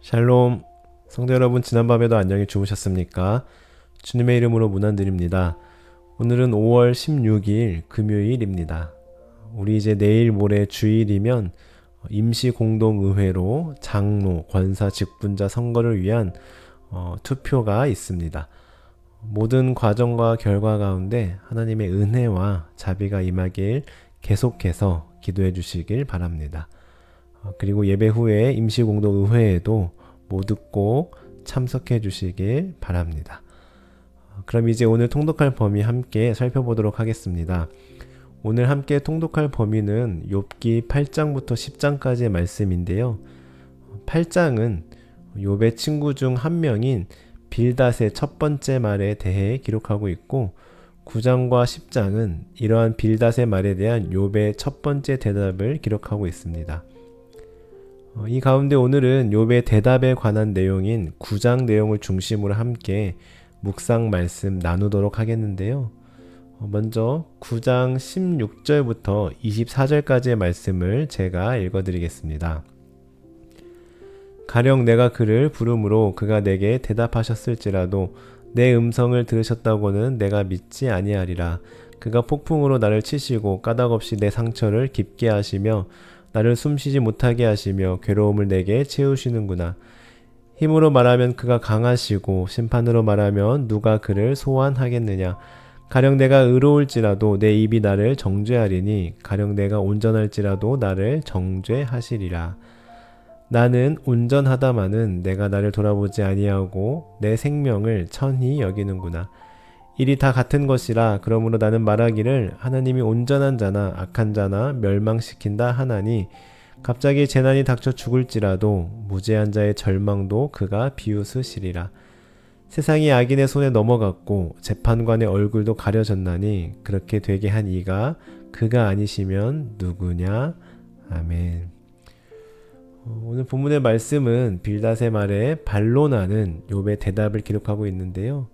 샬롬. 성도 여러분, 지난밤에도 안녕히 주무셨습니까? 주님의 이름으로 문안드립니다. 오늘은 5월 16일 금요일입니다. 우리 이제 내일 모레 주일이면 임시공동의회로 장로, 권사, 직분자 선거를 위한 투표가 있습니다. 모든 과정과 결과 가운데 하나님의 은혜와 자비가 임하길 계속해서 기도해 주시길 바랍니다. 그리고 예배 후에 임시공동의회에도 모두 꼭 참석해 주시길 바랍니다. 그럼 이제 오늘 통독할 범위 함께 살펴보도록 하겠습니다. 오늘 함께 통독할 범위는 욥기 8장부터 10장까지의 말씀인데요. 8장은 욥의 친구 중 한 명인 빌닷의 첫 번째 말에 대해 기록하고 있고 9장과 10장은 이러한 빌닷의 말에 대한 욥의 첫 번째 대답을 기록하고 있습니다. 이 가운데 오늘은 욥의 대답에 관한 내용인 9장 내용을 중심으로 함께 묵상 말씀 나누도록 하겠는데요. 먼저 9장 16절부터 24절까지의 말씀을 제가 읽어드리겠습니다. 가령 내가 그를 부름으로 그가 내게 대답하셨을지라도 내 음성을 들으셨다고는 내가 믿지 아니하리라. 그가 폭풍으로 나를 치시고 까닭없이 내 상처를 깊게 하시며 나를 숨쉬지 못하게 하시며 괴로움을 내게 채우시는구나. 힘으로 말하면 그가 강하시고 심판으로 말하면 누가 그를 소환하겠느냐. 가령 내가 의로울지라도 내 입이 나를 정죄하리니 가령 내가 온전할지라도 나를 정죄하시리라. 나는 온전하다마는 내가 나를 돌아보지 아니하고 내 생명을 천히 여기는구나. 일이 다 같은 것이라. 그러므로 나는 말하기를 하나님이 온전한 자나 악한 자나 멸망시킨다 하나니 갑자기 재난이 닥쳐 죽을지라도 무죄한 자의 절망도 그가 비웃으시리라. 세상이 악인의 손에 넘어갔고 재판관의 얼굴도 가려졌나니 그렇게 되게 한 이가 그가 아니시면 누구냐. 아멘. 오늘 본문의 말씀은 빌닷의 말에 반론하는 욥의 대답을 기록하고 있는데요.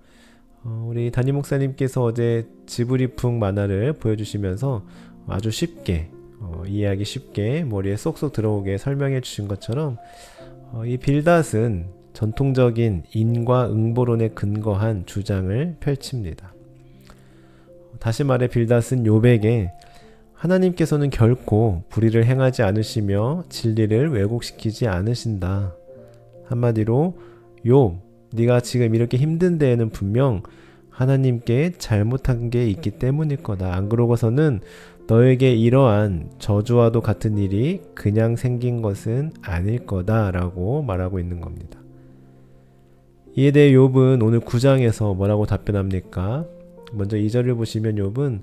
우리 담임 목사님께서 어제 지브리풍 만화를 보여주시면서 아주 쉽게 이해하기 쉽게 머리에 쏙쏙 들어오게 설명해 주신 것처럼 이 빌닷은 전통적인 인과 응보론에 근거한 주장을 펼칩니다. 다시 말해 빌닷은 욥에게 하나님께서는 결코 불의를 행하지 않으시며 진리를 왜곡시키지 않으신다. 한마디로 욥, 네가 지금 이렇게 힘든 데에는 분명 하나님께 잘못한 게 있기 때문일 거다. 안 그러고서는 너에게 이러한 저주와도 같은 일이 그냥 생긴 것은 아닐 거다 라고 말하고 있는 겁니다. 이에 대해 욥은 오늘 9장에서 뭐라고 답변합니까? 먼저 2절을 보시면 욥은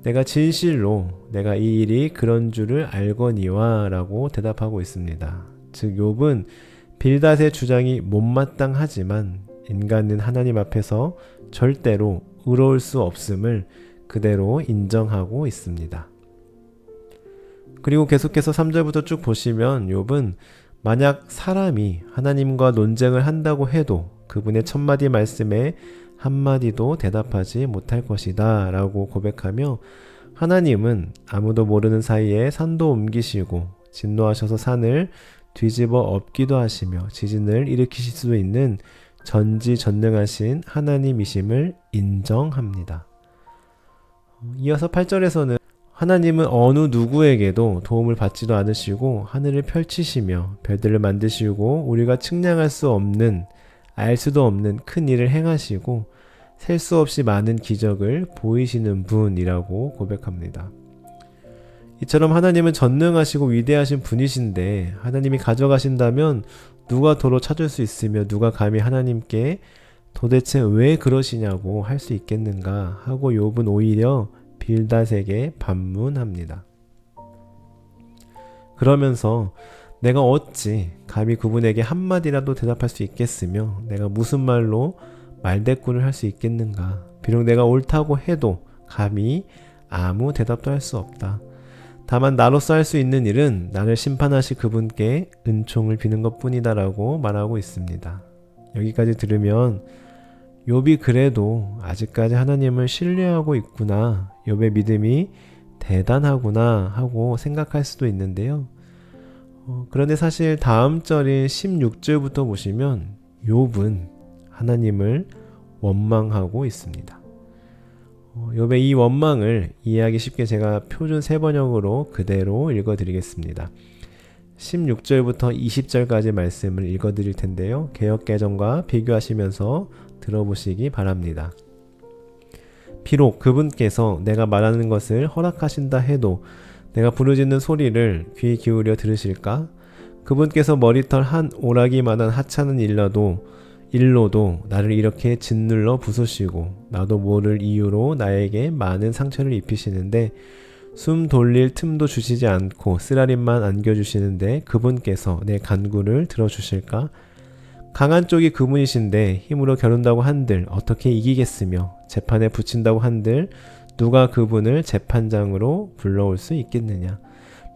내가 진실로 내가 이 일이 그런 줄을 알거니와 라고 대답하고 있습니다. 즉 욥은 빌닷의 주장이 못마땅하지만 인간은 하나님 앞에서 절대로 의로울 수 없음을 그대로 인정하고 있습니다. 그리고 계속해서 3절부터 쭉 보시면 욥은 만약 사람이 하나님과 논쟁을 한다고 해도 그분의 첫마디 말씀에 한마디도 대답하지 못할 것이다 라고 고백하며 하나님은 아무도 모르는 사이에 산도 옮기시고 진노하셔서 산을 뒤집어 엎기도 하시며 지진을 일으키실 수 있는 전지전능하신 하나님이심을 인정합니다. 이어서 8절에서는 하나님은 어느 누구에게도 도움을 받지도 않으시고 하늘을 펼치시며 별들을 만드시고 우리가 측량할 수 없는 알 수도 없는 큰 일을 행하시고 셀 수 없이 많은 기적을 보이시는 분이라고 고백합니다. 이처럼 하나님은 전능하시고 위대하신 분이신데 하나님이 가져가신다면 누가 도로 찾을 수 있으며 누가 감히 하나님께 도대체 왜 그러시냐고 할 수 있겠는가 하고 욥은 오히려 빌닷에게 반문합니다. 그러면서 내가 어찌 감히 그분에게 한마디라도 대답할 수 있겠으며 내가 무슨 말로 말대꾸를 할 수 있겠는가. 비록 내가 옳다고 해도 감히 아무 대답도 할 수 없다. 다만 나로서 할 수 있는 일은 나를 심판하실 그분께 은총을 비는 것뿐이다 라고 말하고 있습니다. 여기까지 들으면 욥이 그래도 아직까지 하나님을 신뢰하고 있구나, 욥의 믿음이 대단하구나 하고 생각할 수도 있는데요. 그런데 사실 다음 절인 16절부터 보시면 욥은 하나님을 원망하고 있습니다. 욥의 이 원망을 이해하기 쉽게 제가 표준 세번역으로 그대로 읽어드리겠습니다. 16절부터 20절까지 말씀을 읽어드릴 텐데요. 개역개정과 비교하시면서 들어보시기 바랍니다. 비록 그분께서 내가 말하는 것을 허락하신다 해도 내가 부르짖는 소리를 귀 기울여 들으실까? 그분께서 머리털 한 오라기만한 하찮은 일로도 나를 이렇게 짓눌러 부수시고 나도 모를 이유로 나에게 많은 상처를 입히시는데 숨 돌릴 틈도 주시지 않고 쓰라림만 안겨주시는데 그분께서 내 간구를 들어주실까? 강한 쪽이 그분이신데 힘으로 겨룬다고 한들 어떻게 이기겠으며 재판에 붙인다고 한들 누가 그분을 재판장으로 불러올 수 있겠느냐?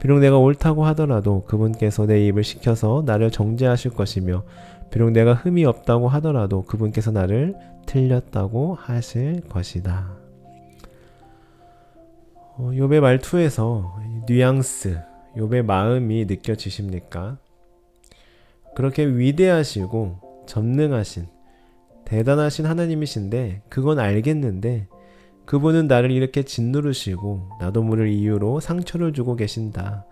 비록 내가 옳다고 하더라도 그분께서 내 입을 식혀서 나를 정죄하실 것이며 비록 내가 흠이 없다고 하더라도 그분께서 나를 틀렸다고 하실 것이다. 욥의 말투에서 뉘앙스, 욥의 마음이 느껴지십니까? 그렇게 위대하시고 전능하신 대단하신 하나님이신데 그건 알겠는데 그분은 나를 이렇게 짓누르시고 나도 모를 이유로 상처를 주고 계신다.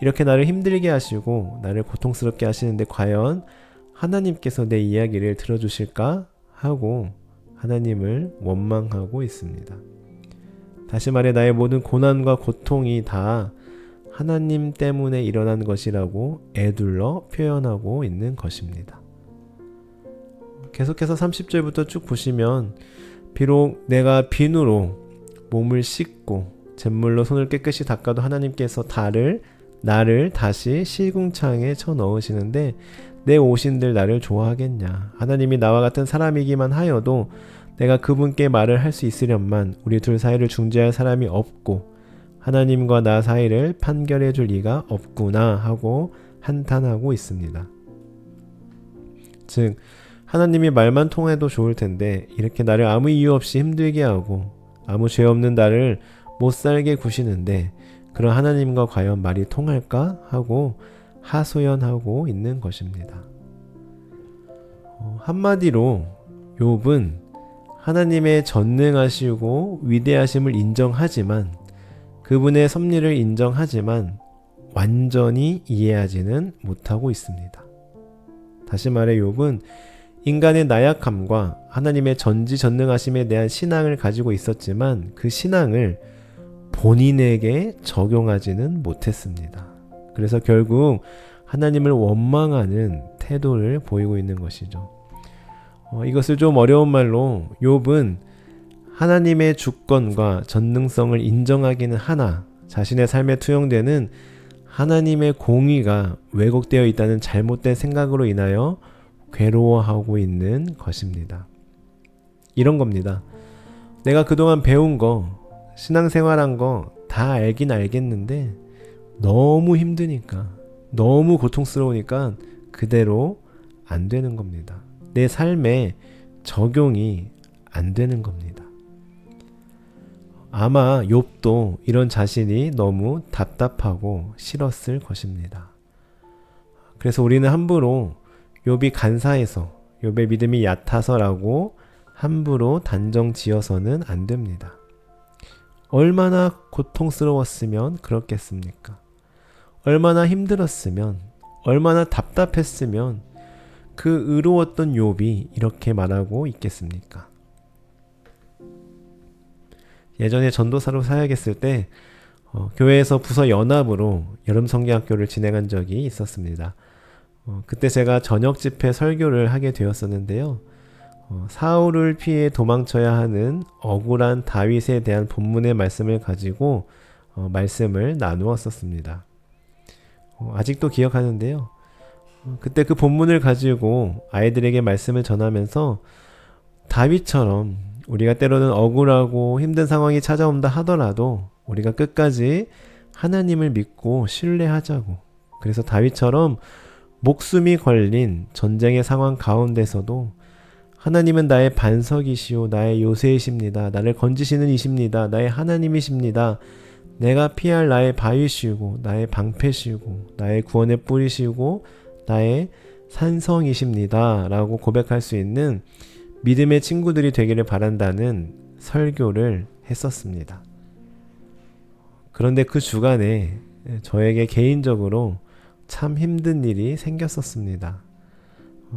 이렇게 나를 힘들게 하시고 나를 고통스럽게 하시는데 과연 하나님께서 내 이야기를 들어주실까? 하고 하나님을 원망하고 있습니다. 다시 말해 나의 모든 고난과 고통이 다 하나님 때문에 일어난 것이라고 애둘러 표현하고 있는 것입니다. 계속해서 30절부터 쭉 보시면 비록 내가 비누로 몸을 씻고 잿물로 손을 깨끗이 닦아도 하나님께서 나를 다시 시궁창에 쳐넣으시는데 내 오신들 나를 좋아하겠냐. 하나님이 나와 같은 사람이기만 하여도 내가 그분께 말을 할 수 있으련만 우리 둘 사이를 중재할 사람이 없고 하나님과 나 사이를 판결해 줄 리가 없구나 하고 한탄하고 있습니다. 즉 하나님이 말만 통해도 좋을 텐데 이렇게 나를 아무 이유 없이 힘들게 하고 아무 죄 없는 나를 못 살게 구시는데 그런 하나님과 과연 말이 통할까 하고 하소연하고 있는 것입니다. 한마디로 욥은 하나님의 전능하시고 위대하심을 인정하지만 그분의 섭리를 인정하지만 완전히 이해하지는 못하고 있습니다. 다시 말해 욥은 인간의 나약함과 하나님의 전지전능하심에 대한 신앙을 가지고 있었지만 그 신앙을 본인에게 적용하지는 못했습니다. 그래서 결국 하나님을 원망하는 태도를 보이고 있는 것이죠. 이것을 좀 어려운 말로 욥은 하나님의 주권과 전능성을 인정하기는 하나 자신의 삶에 투영되는 하나님의 공의가 왜곡되어 있다는 잘못된 생각으로 인하여 괴로워하고 있는 것입니다. 이런 겁니다. 내가 그동안 배운 거, 신앙생활한 거 다 알긴 알겠는데 너무 힘드니까, 너무 고통스러우니까 그대로 안 되는 겁니다. 내 삶에 적용이 안 되는 겁니다. 아마 욥도 이런 자신이 너무 답답하고 싫었을 것입니다. 그래서 우리는 함부로 욥이 간사해서 욥의 믿음이 얕아서라고 함부로 단정 지어서는 안 됩니다. 얼마나 고통스러웠으면 그렇겠습니까? 얼마나 힘들었으면, 얼마나 답답했으면 그 의로웠던 욥이 이렇게 말하고 있겠습니까? 예전에 전도사로 사역했을 때 교회에서 부서 연합으로 여름 성경학교를 진행한 적이 있었습니다. 그때 제가 저녁 집회 설교를 하게 되었었는데요. 사울을 피해 도망쳐야 하는 억울한 다윗에 대한 본문의 말씀을 가지고 말씀을 나누었었습니다. 아직도 기억하는데요. 그때 그 본문을 가지고 아이들에게 말씀을 전하면서 다윗처럼 우리가 때로는 억울하고 힘든 상황이 찾아온다 하더라도 우리가 끝까지 하나님을 믿고 신뢰하자고, 그래서 다윗처럼 목숨이 걸린 전쟁의 상황 가운데서도 하나님은 나의 반석이시오 나의 요새이십니다. 나를 건지시는 이십니다. 나의 하나님이십니다. 내가 피할 나의 바위시고 나의 방패시고 나의 구원의 뿌리시고 나의 산성이십니다 라고 고백할 수 있는 믿음의 친구들이 되기를 바란다는 설교를 했었습니다. 그런데 그 주간에 저에게 개인적으로 참 힘든 일이 생겼었습니다.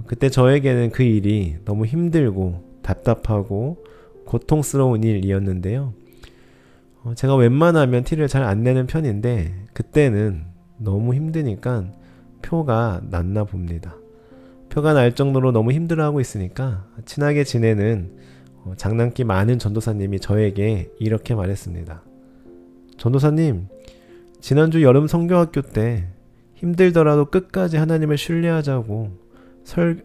그때 저에게는 그 일이 너무 힘들고 답답하고 고통스러운 일이었는데요. 제가 웬만하면 티를 잘 안 내는 편인데 그때는 너무 힘드니까 표가 났나 봅니다. 표가 날 정도로 너무 힘들어하고 있으니까 친하게 지내는 장난기 많은 전도사님이 저에게 이렇게 말했습니다. 전도사님, 지난주 여름 성교학교 때 힘들더라도 끝까지 하나님을 신뢰하자고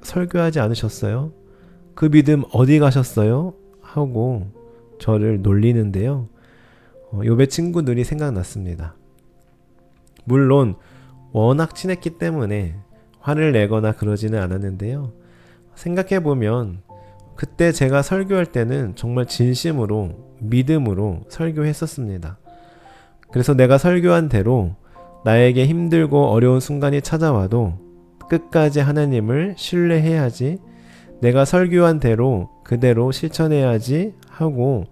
설교하지 않으셨어요? 그 믿음 어디 가셨어요? 하고 저를 놀리는데요. 요배 친구들이 생각났습니다. 물론 워낙 친했기 때문에 화를 내거나 그러지는 않았는데요. 생각해보면 그때 제가 설교할 때는 정말 진심으로 믿음으로 설교했었습니다. 그래서 내가 설교한 대로 나에게 힘들고 어려운 순간이 찾아와도 끝까지 하나님을 신뢰해야지, 내가 설교한 대로 그대로 실천해야지 하고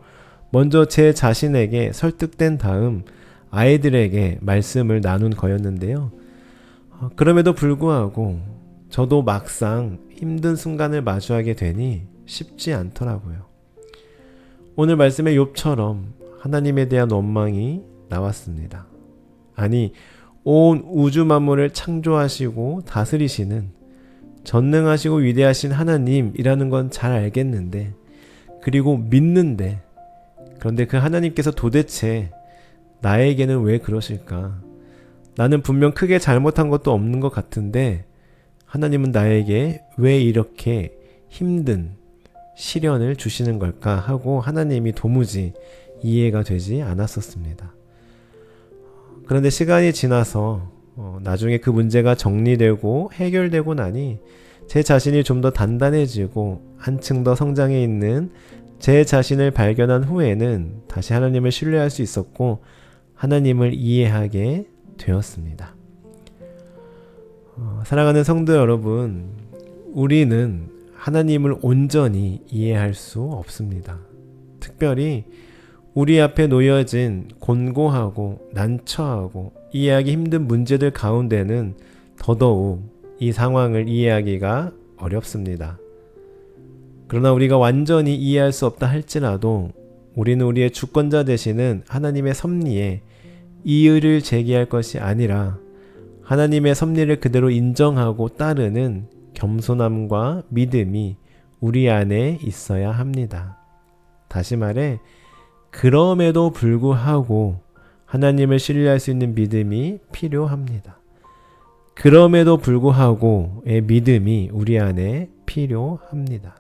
먼저 제 자신에게 설득된 다음 아이들에게 말씀을 나눈 거였는데요. 그럼에도 불구하고 저도 막상 힘든 순간을 마주하게 되니 쉽지 않더라고요. 오늘 말씀의 욥처럼 하나님에 대한 원망이 나왔습니다. 아니, 온 우주 만물을 창조하시고 다스리시는 전능하시고 위대하신 하나님이라는 건 잘 알겠는데, 그리고 믿는데, 그런데 그 하나님께서 도대체 나에게는 왜 그러실까? 나는 분명 크게 잘못한 것도 없는 것 같은데 하나님은 나에게 왜 이렇게 힘든 시련을 주시는 걸까 하고 하나님이 도무지 이해가 되지 않았었습니다. 그런데 시간이 지나서 나중에 그 문제가 정리되고 해결되고 나니 제 자신이 좀 더 단단해지고 한층 더 성장해 있는 제 자신을 발견한 후에는 다시 하나님을 신뢰할 수 있었고 하나님을 이해하게 되었습니다. 사랑하는 성도 여러분, 우리는 하나님을 온전히 이해할 수 없습니다. 특별히 우리 앞에 놓여진 곤고하고 난처하고 이해하기 힘든 문제들 가운데는 더더욱 이 상황을 이해하기가 어렵습니다. 그러나 우리가 완전히 이해할 수 없다 할지라도 우리는 우리의 주권자 되시는 하나님의 섭리에 이의를 제기할 것이 아니라 하나님의 섭리를 그대로 인정하고 따르는 겸손함과 믿음이 우리 안에 있어야 합니다. 다시 말해, 그럼에도 불구하고 하나님을 신뢰할 수 있는 믿음이 필요합니다. 그럼에도 불구하고의 믿음이 우리 안에 필요합니다.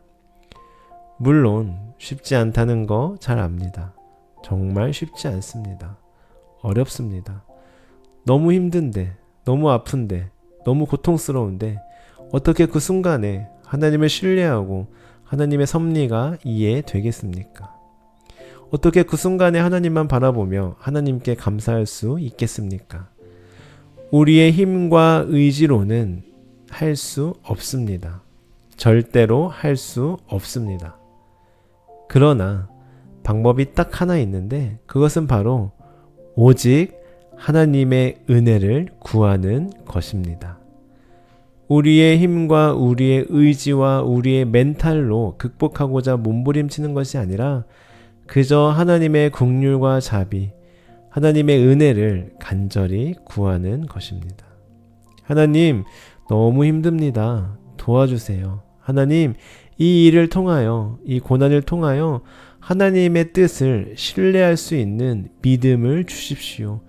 물론 쉽지 않다는 거 잘 압니다. 정말 쉽지 않습니다. 어렵습니다. 너무 힘든데, 너무 아픈데, 너무 고통스러운데 어떻게 그 순간에 하나님을 신뢰하고 하나님의 섭리가 이해되겠습니까? 어떻게 그 순간에 하나님만 바라보며 하나님께 감사할 수 있겠습니까? 우리의 힘과 의지로는 할 수 없습니다. 절대로 할 수 없습니다. 그러나 방법이 딱 하나 있는데 그것은 바로 오직 하나님의 은혜를 구하는 것입니다. 우리의 힘과 우리의 의지와 우리의 멘탈로 극복하고자 몸부림치는 것이 아니라 그저 하나님의 긍휼과 자비, 하나님의 은혜를 간절히 구하는 것입니다. 하나님, 너무 힘듭니다. 도와주세요. 하나님, 이 일을 통하여, 이 고난을 통하여 하나님의 뜻을 신뢰할 수 있는 믿음을 주십시오.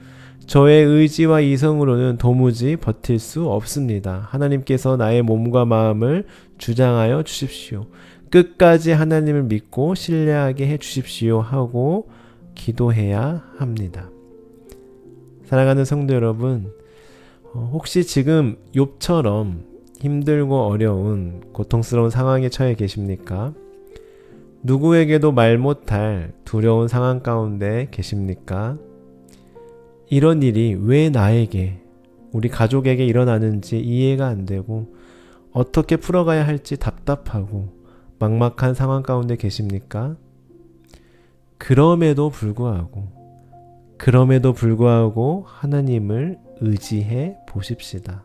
저의 의지와 이성으로는 도무지 버틸 수 없습니다. 하나님께서 나의 몸과 마음을 주장하여 주십시오. 끝까지 하나님을 믿고 신뢰하게 해 주십시오 하고 기도해야 합니다. 사랑하는 성도 여러분, 혹시 지금 욥처럼 힘들고 어려운 고통스러운 상황에 처해 계십니까? 누구에게도 말 못할 두려운 상황 가운데 계십니까? 이런 일이 왜 나에게, 우리 가족에게 일어나는지 이해가 안 되고 어떻게 풀어가야 할지 답답하고 막막한 상황 가운데 계십니까? 그럼에도 불구하고 하나님을 의지해 보십시다.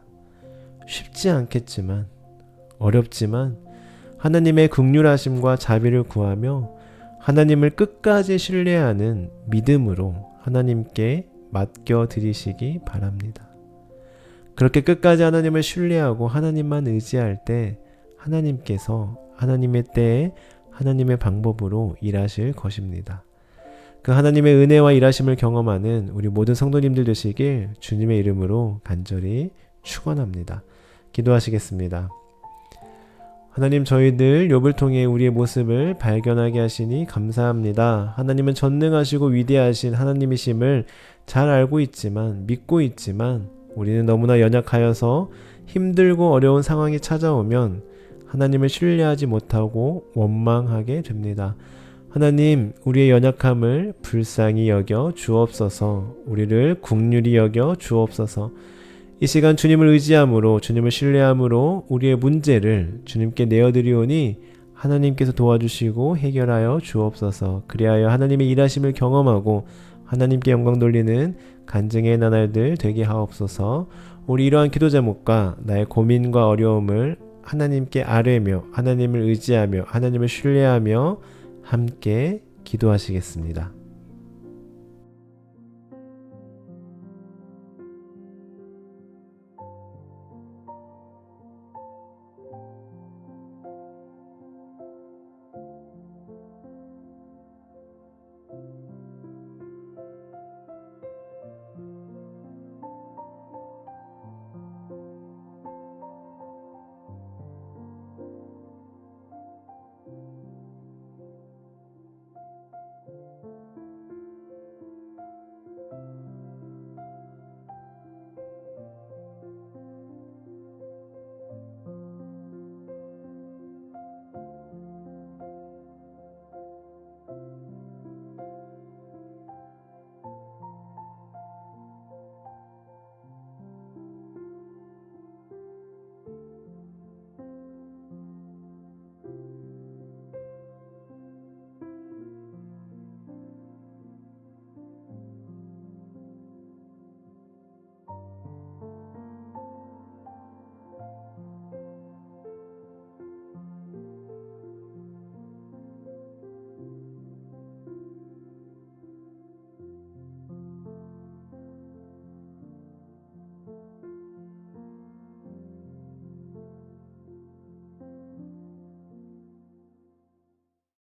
쉽지 않겠지만, 어렵지만 하나님의 긍휼하심과 자비를 구하며 하나님을 끝까지 신뢰하는 믿음으로 하나님께 맡겨드리시기 바랍니다. 그렇게 끝까지 하나님을 신뢰하고 하나님만 의지할 때 하나님께서 하나님의 때에 하나님의 방법으로 일하실 것입니다. 그 하나님의 은혜와 일하심을 경험하는 우리 모든 성도님들 되시길 주님의 이름으로 간절히 축원합니다. 기도하시겠습니다. 하나님, 저희들 욥을 통해 우리의 모습을 발견하게 하시니 감사합니다. 하나님은 전능하시고 위대하신 하나님이심을 잘 알고 있지만, 믿고 있지만 우리는 너무나 연약하여서 힘들고 어려운 상황이 찾아오면 하나님을 신뢰하지 못하고 원망하게 됩니다. 하나님, 우리의 연약함을 불쌍히 여겨 주옵소서. 우리를 긍휼히 여겨 주옵소서. 이 시간 주님을 의지함으로, 주님을 신뢰함으로 우리의 문제를 주님께 내어드리오니 하나님께서 도와주시고 해결하여 주옵소서. 그리하여 하나님의 일하심을 경험하고 하나님께 영광 돌리는 간증의 나날들 되게 하옵소서. 우리 이러한 기도 제목과 나의 고민과 어려움을 하나님께 아뢰며 하나님을 의지하며 하나님을 신뢰하며 함께 기도하시겠습니다.